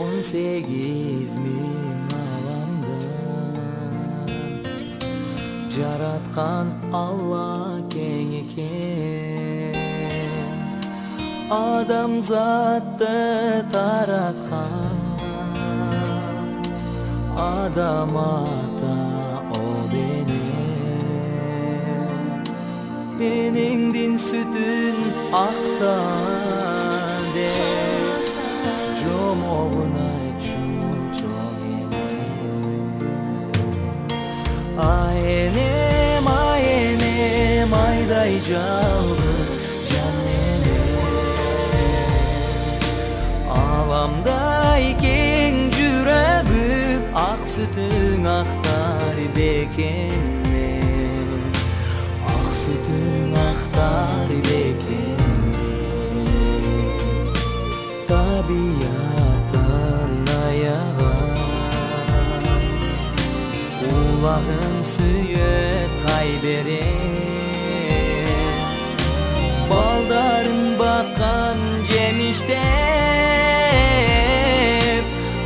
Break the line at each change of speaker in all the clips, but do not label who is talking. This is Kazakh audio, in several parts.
18.000 alamdan jaratkan Allah keng eкен. Адамзатты таратқан адам ата о менің сүтін ақтан деп жомоғын айтчу жоқ енем. Айенем айдай жалғыз жан енем, аламдай кең жүрегім ақ сүтің ақтар бекенмен, ақ сүтің ақтар бекенмен. Табиаттан аяған улағын сүйет қайберен, балдарын баққан жеміштеп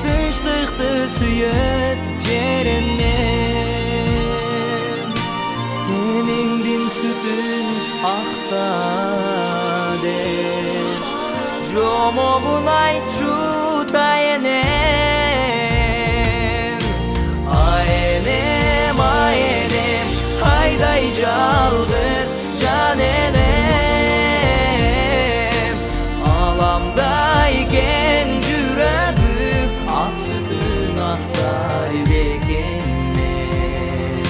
тыныштықты сүйет жерінен. Енеңдің сүтін ақта деп жомоғын айтчу да енем. Айенем, айенем айдай жалғыз жан енем, аламдай кең жүрегім ақ сүтің ақтар бекенмен,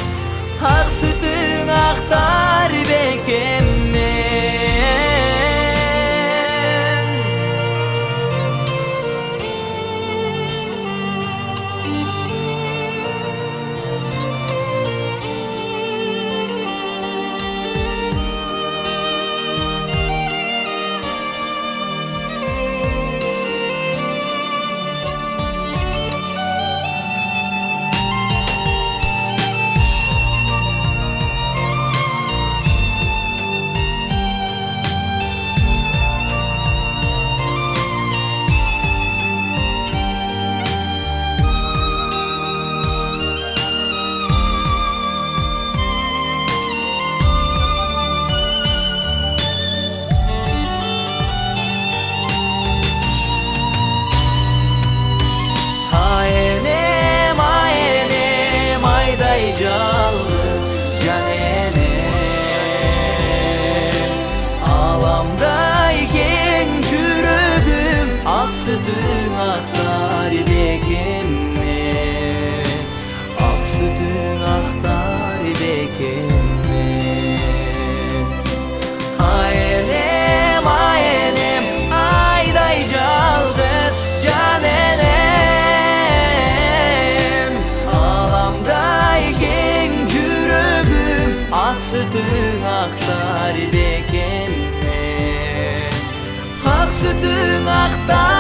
ақ сүтің ақтар бекенмен. Жалғыз жан енем, аламдай кең жүрегім ақ сүтің ақтар бекенмен, ақ сүтің ақтар бекенмен. Айенем, айенем айдай жалғыз жан енем, аламдай ақ сүтің ақтар бекенмен, ақ сүтің ақтар